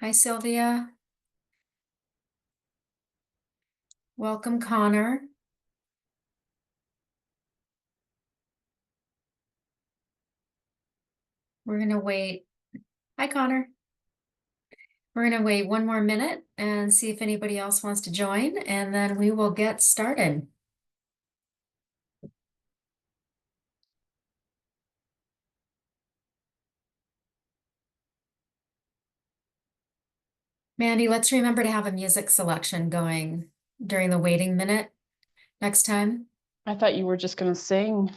Hi, Sylvia. Welcome, Connor. We're going to wait. Hi, Connor. We're going to wait one more minute and see if anybody else wants to join, and then we will get started. Mandy, let's remember to have a music selection going during the waiting minute next time. I thought you were just going to sing.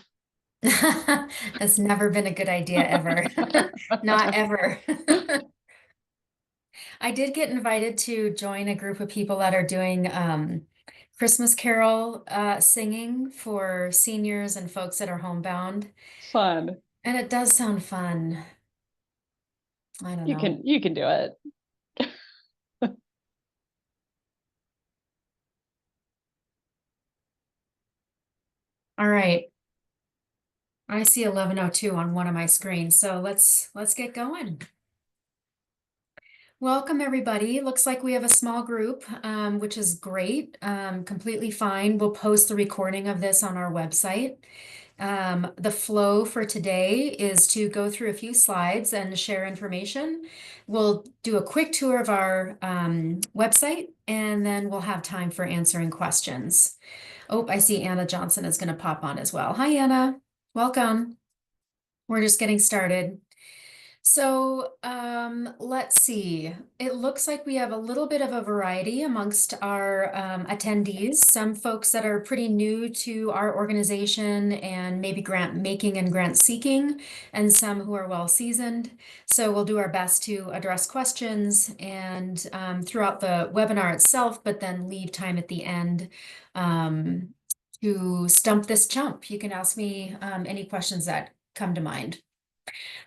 That's never been a good idea ever. Not ever. I did get invited to join a group of people that are doing Christmas Carol singing for seniors and folks that are homebound. Fun. And it does sound fun. I don't You know. can you can do it. All right. I see 11:02 on one of my screens, so let's get going. Welcome, everybody. Looks like we have a small group, which is great. Completely fine. We'll post the recording of this on our website. The flow for today is to go through a few slides and share information. We'll do a quick tour of our website, and then we'll have time for answering questions. Oh, I see Anna Johnson is going to pop on as well. Hi, Anna. Welcome. We're just getting started. So let's see. It looks like we have a little bit of a variety amongst our attendees. Some folks that are pretty new to our organization and maybe grant making and grant seeking, and some who are well seasoned. So we'll do our best to address questions and throughout the webinar itself, but then leave time at the end to stump this chump. You can ask me any questions that come to mind.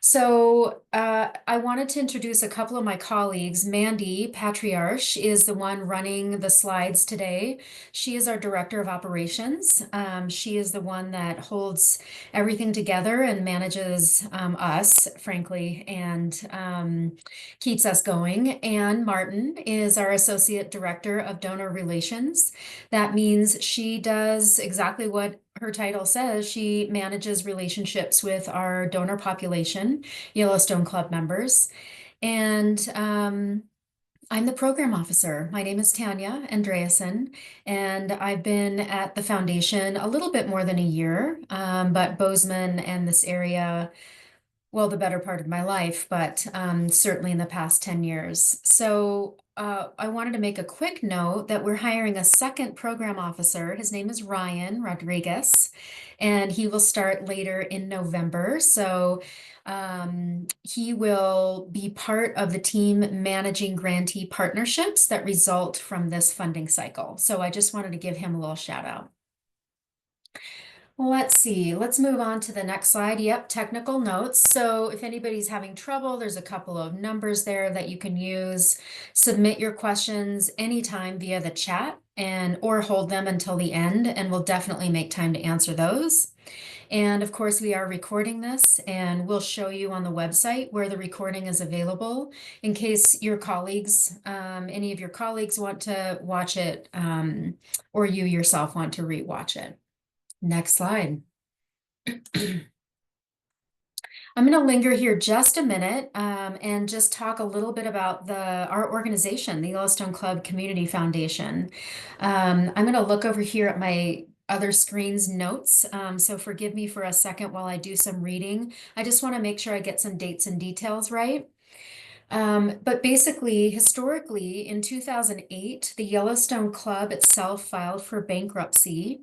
So I wanted to introduce a couple of my colleagues. Mandy Patriarch is the one running the slides today. She is our Director of Operations. She is the one that holds everything together and manages us, frankly, and keeps us going. Anne Martin is our Associate Director of Donor Relations. That means she does exactly what her title says. She manages relationships with our donor population, Yellowstone Club members. And I'm the program officer. My name is Tanya Andreasen, and I've been at the foundation a little bit more than a year, but Bozeman and this area, well, the better part of my life, but certainly in the past 10 years. So I wanted to make a quick note that we're hiring a second program officer. His name is Ryan Rodriguez, and he will start later in November. So he will be part of the team managing grantee partnerships that result from this funding cycle. So I just wanted to give him a little shout out. Let's see, let's move on to the next slide. Yep, technical notes. So if anybody's having trouble, there's a couple of numbers there that you can use. Submit your questions anytime via the chat and or hold them until the end, and we'll definitely make time to answer those. And of course, we are recording this, and we'll show you on the website where the recording is available in case your colleagues, any of your colleagues want to watch it, or you yourself want to rewatch it. Next slide. I'm going to linger here just a minute and just talk a little bit about our organization, the Yellowstone Club Community Foundation. I'm going to look over here at my other screen's notes, so forgive me for a second while I do some reading. I just want to make sure I get some dates and details right. But basically, historically, in 2008, the Yellowstone Club itself filed for bankruptcy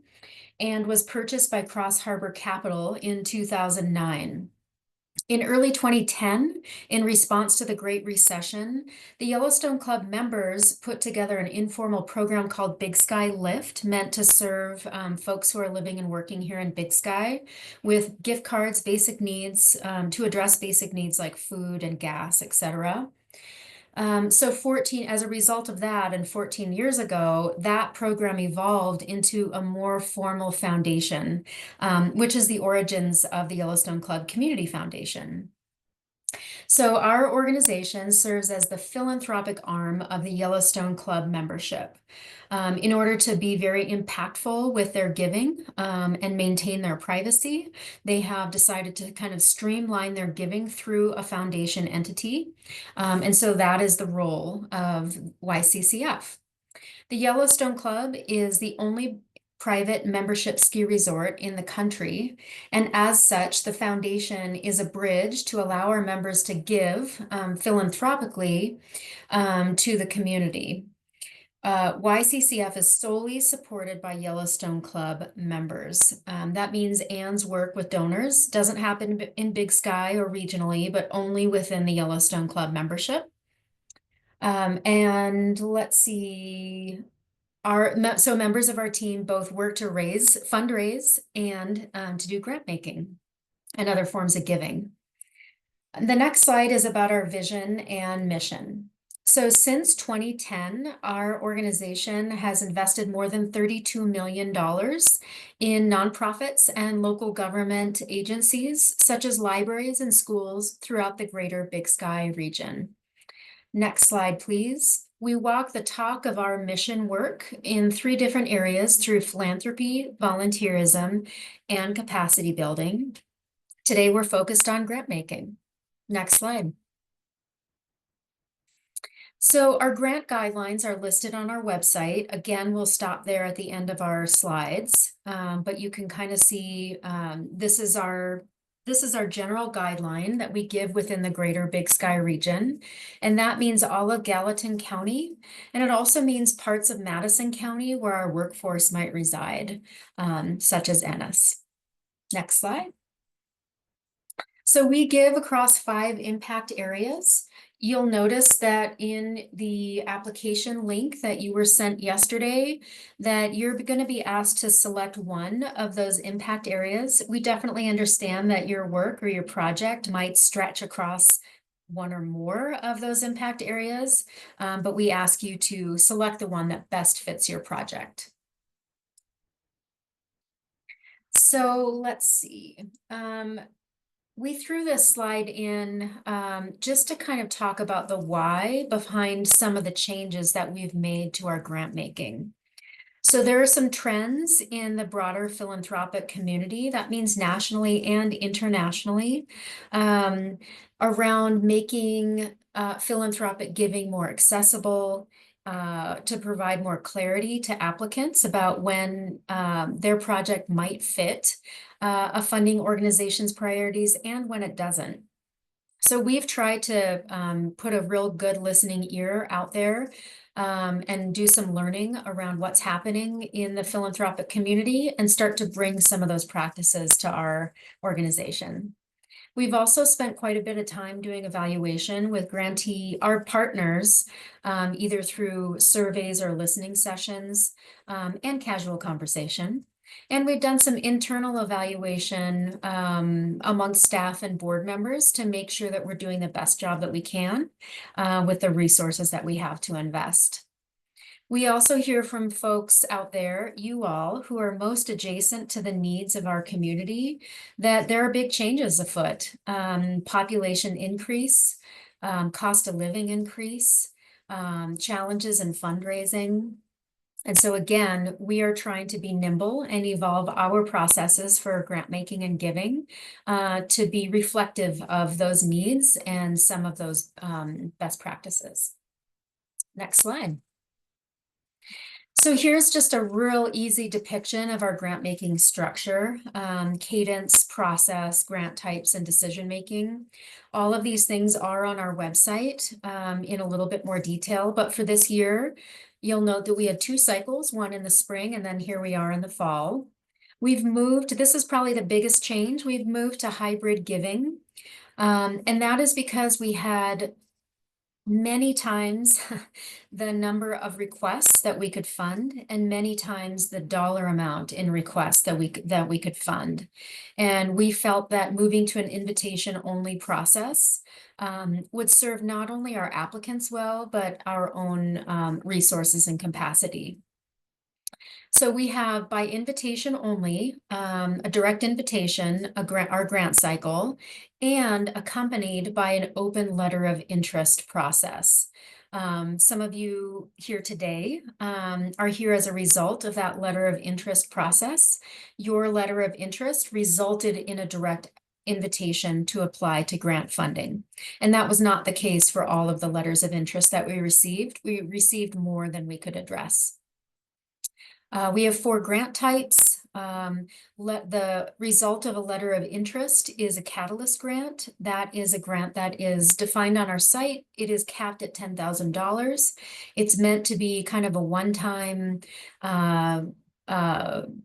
and was purchased by Cross Harbor Capital in 2009. In early 2010, in response to the Great Recession, the Yellowstone Club members put together an informal program called Big Sky Lift, meant to serve folks who are living and working here in Big Sky with gift cards, basic needs, to address basic needs like food and gas, etc. So as a result of that, and 14 years ago, that program evolved into a more formal foundation, which is the origins of the Yellowstone Club Community Foundation. So our organization serves as the philanthropic arm of the Yellowstone Club membership. In order to be very impactful with their giving and maintain their privacy, they have decided to kind of streamline their giving through a foundation entity. And so that is the role of YCCF. The Yellowstone Club is the only private membership ski resort in the country. And as such, the foundation is a bridge to allow our members to give philanthropically to the community. YCCF is solely supported by Yellowstone Club members. That means Anne's work with donors doesn't happen in Big Sky or regionally, but only within the Yellowstone Club membership. And let's see, so members of our team both work to fundraise, and to do grant making and other forms of giving. The next slide is about our vision and mission. So since 2010, our organization has invested more than $32 million in nonprofits and local government agencies, such as libraries and schools throughout the greater Big Sky region. Next slide, please. We walk the talk of our mission work in 3 different areas through philanthropy, volunteerism, and capacity building. Today, we're focused on grant making. Next slide. So our grant guidelines are listed on our website. Again, we'll stop there at the end of our slides, but you can kind of see this is our general guideline that we give within the greater Big Sky region. And that means all of Gallatin County. And it also means parts of Madison County where our workforce might reside, such as Ennis. Next slide. So we give across 5 impact areas. You'll notice that in the application link that you were sent yesterday, that you're going to be asked to select one of those impact areas. We definitely understand that your work or your project might stretch across one or more of those impact areas, but we ask you to select the one that best fits your project. So let's see. We threw this slide in just to kind of talk about the why behind some of the changes that we've made to our grant making. So there are some trends in the broader philanthropic community, that means nationally and internationally, around making philanthropic giving more accessible, to provide more clarity to applicants about when their project might fit a funding organization's priorities and when it doesn't. So we've tried to put a real good listening ear out there and do some learning around what's happening in the philanthropic community and start to bring some of those practices to our organization. We've also spent quite a bit of time doing evaluation with our partners, either through surveys or listening sessions, and casual conversation. And we've done some internal evaluation amongst staff and board members to make sure that we're doing the best job that we can with the resources that we have to invest. We also hear from folks out there, you all, who are most adjacent to the needs of our community, that there are big changes afoot. Population increase, cost of living increase, challenges in fundraising. And so again, we are trying to be nimble and evolve our processes for grant making and giving to be reflective of those needs and some of those best practices. Next slide. So here's just a real easy depiction of our grant making structure, cadence, process, grant types, and decision making. All of these things are on our website in a little bit more detail, but for this year, you'll note that we had 2 cycles, one in the spring, and then here we are in the fall. We've moved, this is probably the biggest change, we've moved to hybrid giving, and that is because we had many times the number of requests that we could fund and many times the dollar amount in requests that we could fund. And we felt that moving to an invitation only process would serve not only our applicants well, but our own resources and capacity. So we have by invitation only, a direct invitation, our grant cycle, and accompanied by an open letter of interest process. Some of you here today are here as a result of that letter of interest process. Your letter of interest resulted in a direct invitation to apply to grant funding. And that was not the case for all of the letters of interest that we received. We received more than we could address. We have 4 grant types. The result of a letter of interest is a catalyst grant. That is a grant that is defined on our site. It is capped at $10,000. It's meant to be kind of a one-time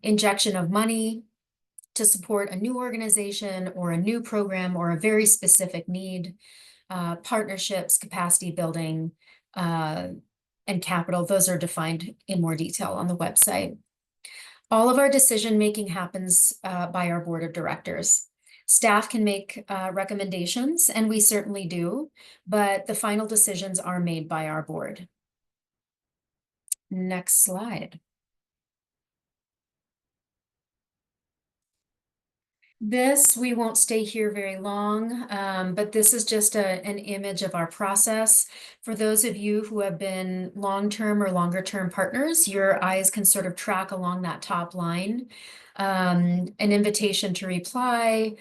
injection of money to support a new organization or a new program or a very specific need, partnerships, capacity building, and capital. Those are defined in more detail on the website. All of our decision-making happens by our board of directors. Staff can make recommendations, and we certainly do, but the final decisions are made by our board. Next slide. This, we won't stay here very long, but this is just an image of our process. For those of you who have been long-term or longer-term partners, your eyes can sort of track along that top line. An invitation to reply,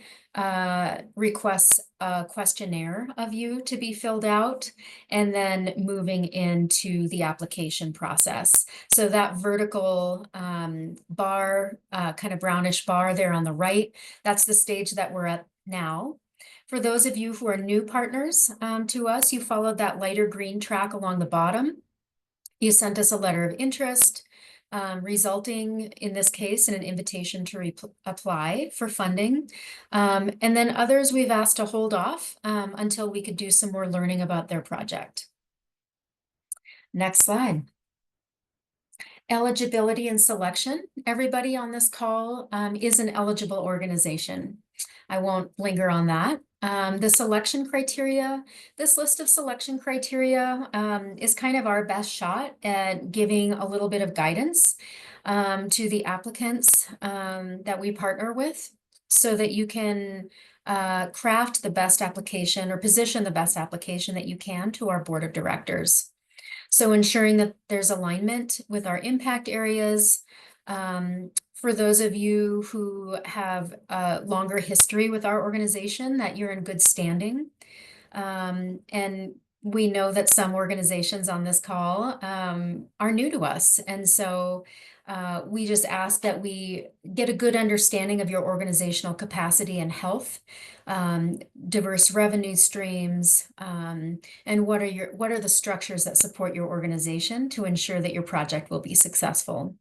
requests a questionnaire of you to be filled out, and then moving into the application process. So that vertical bar, kind of brownish bar there on the right, that's the stage that we're at now. For those of you who are new partners to us, you followed that lighter green track along the bottom. You sent us a letter of interest, resulting in this case in an invitation to apply for funding. And then others we've asked to hold off until we could do some more learning about their project. Next slide. Eligibility and selection. Everybody on this call is an eligible organization. I won't linger on that. The selection criteria, this list of selection criteria is kind of our best shot at giving a little bit of guidance to the applicants that we partner with so that you can craft the best application or position the best application that you can to our board of directors. So ensuring that there's alignment with our impact areas. For those of you who have a longer history with our organization, that you're in good standing. And we know that some organizations on this call are new to us. And so we just ask that we get a good understanding of your organizational capacity and health, diverse revenue streams, and what are the structures that support your organization to ensure that your project will be successful.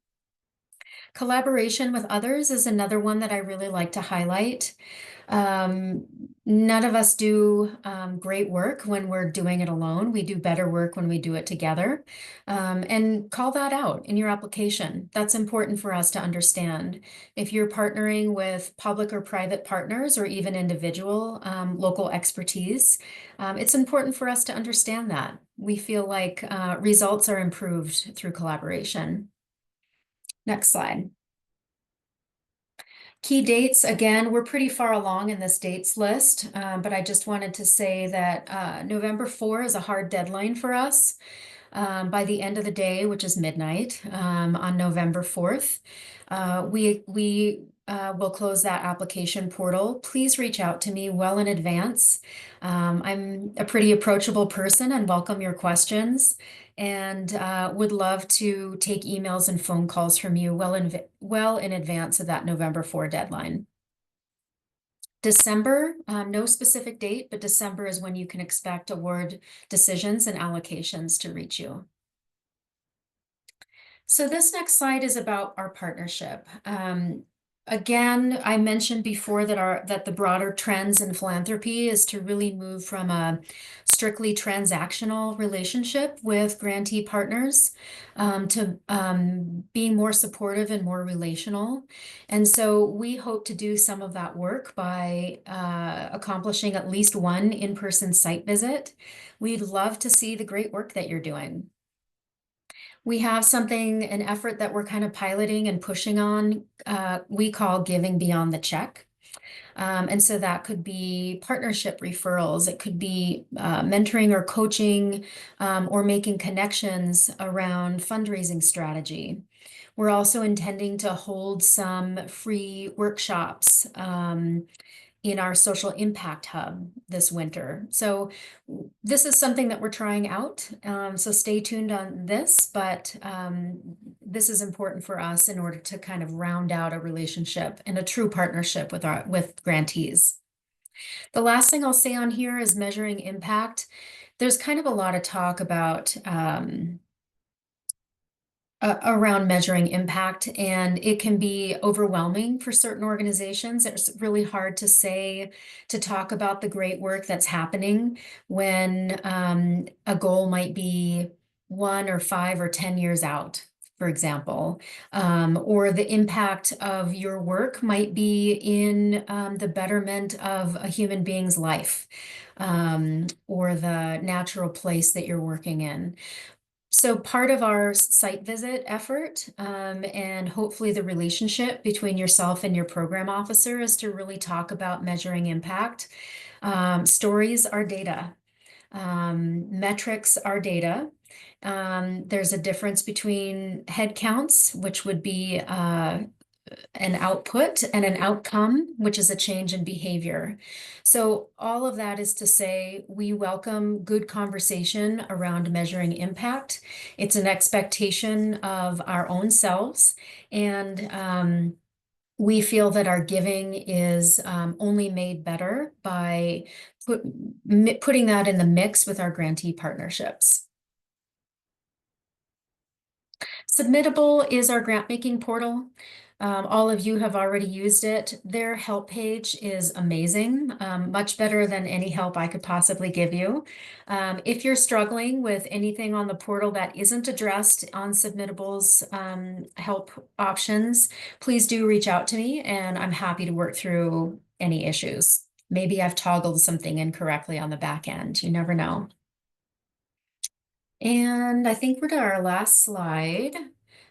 Collaboration with others is another one that I really like to highlight. None of us do great work when we're doing it alone. We do better work when we do it together. And call that out in your application. That's important for us to understand. If you're partnering with public or private partners or even individual local expertise, it's important for us to understand that. We feel like results are improved through collaboration. Next slide. Key dates, again, we're pretty far along in this dates list, but I just wanted to say that November 4 is a hard deadline for us. By the end of the day, which is midnight on November 4th, we will close that application portal. Please reach out to me well in advance. I'm a pretty approachable person and welcome your questions, and would love to take emails and phone calls from you well in advance of that November 4 deadline. December, no specific date, but December is when you can expect award decisions and allocations to reach you. So this next slide is about our partnership. Again, I mentioned before that the broader trends in philanthropy is to really move from a strictly transactional relationship with grantee partners to being more supportive and more relational. And so we hope to do some of that work by accomplishing at least one in-person site visit. We'd love to see the great work that you're doing. We have something, an effort that we're kind of piloting and pushing on, we call giving beyond the check. And so that could be partnership referrals, it could be mentoring or coaching, or making connections around fundraising strategy. We're also intending to hold some free workshops in our social impact hub this winter. So this is something that we're trying out. So stay tuned on this, but this is important for us in order to kind of round out a relationship and a true partnership with grantees. The last thing I'll say on here is measuring impact. There's kind of a lot of talk about around measuring impact, and it can be overwhelming for certain organizations. It's really hard to say, to talk about the great work that's happening when a goal might be 1 or 5 or 10 years out, for example, or the impact of your work might be in the betterment of a human being's life, or the natural place that you're working in. So part of our site visit effort, and hopefully the relationship between yourself and your program officer, is to really talk about measuring impact. Stories are data. Metrics are data. There's a difference between head counts, which would be an output, and an outcome, which is a change in behavior. So all of that is to say, we welcome good conversation around measuring impact. It's an expectation of our own selves, and we feel that our giving is only made better by putting that in the mix with our grantee partnerships. Submittable is our grant making portal. All of you have already used it. Their help page is amazing, much better than any help I could possibly give you. If you're struggling with anything on the portal that isn't addressed on Submittable's help options, please do reach out to me, and I'm happy to work through any issues. Maybe I've toggled something incorrectly on the back end. You never know. And I think we're to our last slide.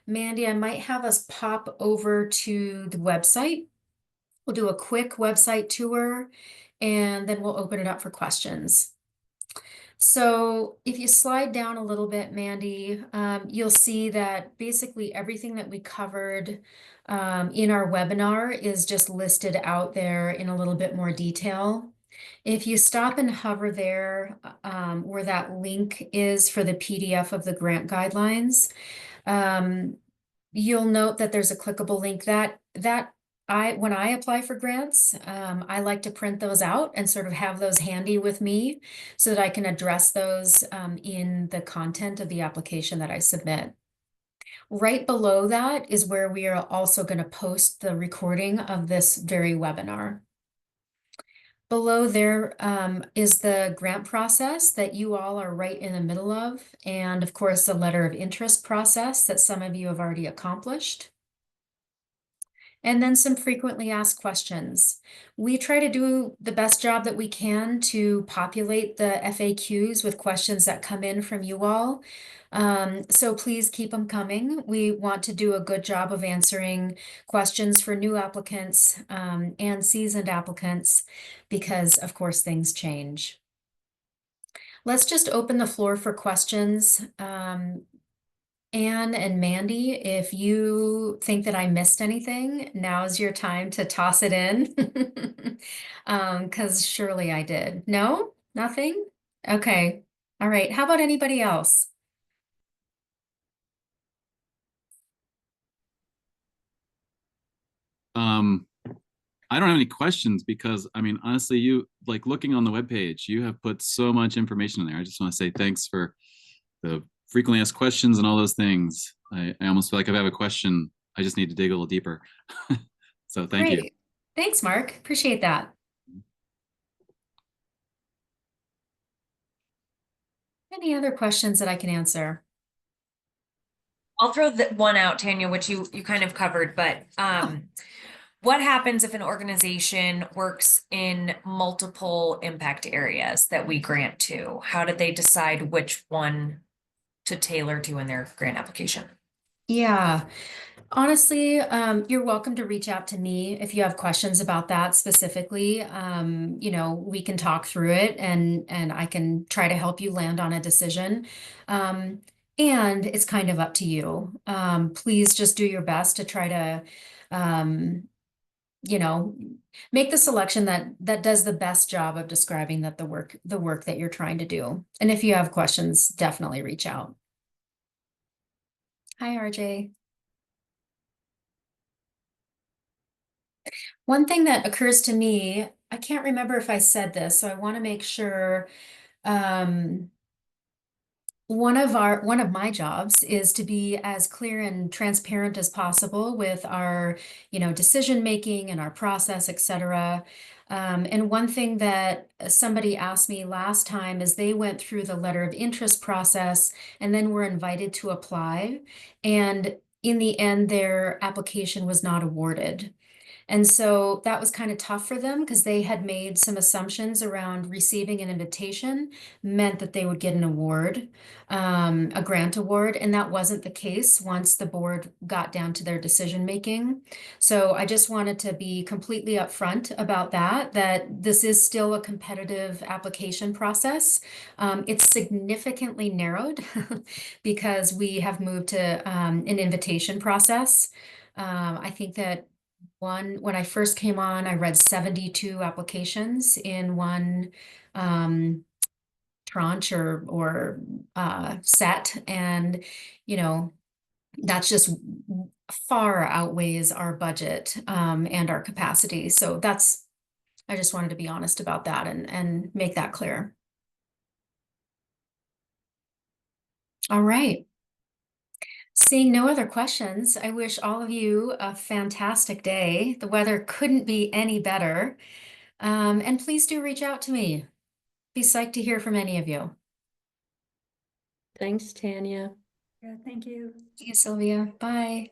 Mandy, I might have us pop over to the website. We'll do a quick website tour, and then we'll open it up for questions. So if you slide down a little bit, Mandy, you'll see that basically everything that we covered in our webinar is just listed out there in a little bit more detail. If you stop and hover there, where that link is for the PDF of the grant guidelines, you'll note that there's a clickable link when I apply for grants, I like to print those out and sort of have those handy with me so that I can address those in the content of the application that I submit. Right below that is where we are also going to post the recording of this very webinar. Below there is the grant process that you all are right in the middle of, and of course the letter of interest process that some of you have already accomplished. And then some frequently asked questions. We try to do the best job that we can to populate the FAQs with questions that come in from you all. So please keep them coming. We want to do a good job of answering questions for new applicants and seasoned applicants, because of course things change. Let's just open the floor for questions. Anne and Mandy, if you think that I missed anything, now's your time to toss it in. Because surely I did. No? Nothing? Okay. All right. How about anybody else? I don't have any questions because I mean, honestly, you like looking on the webpage, you have put so much information in there. I just want to say thanks for the frequently asked questions and all those things. I almost feel like if I have a question, I just need to dig a little deeper. So thank you. Great. Thanks, Mark. Appreciate that. Any other questions that I can answer? I'll throw that one out, Tanya, which you kind of covered, but what happens if an organization works in multiple impact areas that we grant to? How do they decide which one to tailor to in their grant application? Yeah, honestly, you're welcome to reach out to me if you have questions about that specifically. We can talk through it and I can try to help you land on a decision. And it's kind of up to you. Please just do your best to try to, um, you know, make the selection that does the best job of describing the work that you're trying to do. And if you have questions, definitely reach out. Hi, RJ. One thing that occurs to me, I can't remember if I said this, so I want to make sure. Um, one of my jobs is to be as clear and transparent as possible with our, decision making and our process, etc. And one thing that somebody asked me last time is they went through the letter of interest process and then were invited to apply. And in the end, their application was not awarded. And so that was kind of tough for them because they had made some assumptions around receiving an invitation meant that they would get an award, a grant award, and that wasn't the case once the board got down to their decision making. So I just wanted to be completely upfront about that this is still a competitive application process. It's significantly narrowed because we have moved to an invitation process. I think that when I first came on, I read 72 applications in one tranche or set. And, that's just far outweighs our budget and our capacity. So I just wanted to be honest about that and make that clear. All right. Seeing no other questions, I wish all of you a fantastic day. The weather couldn't be any better. And please do reach out to me. Be psyched to hear from any of you. Thanks, Tanya. Yeah, thank you. See you, Sylvia. Bye.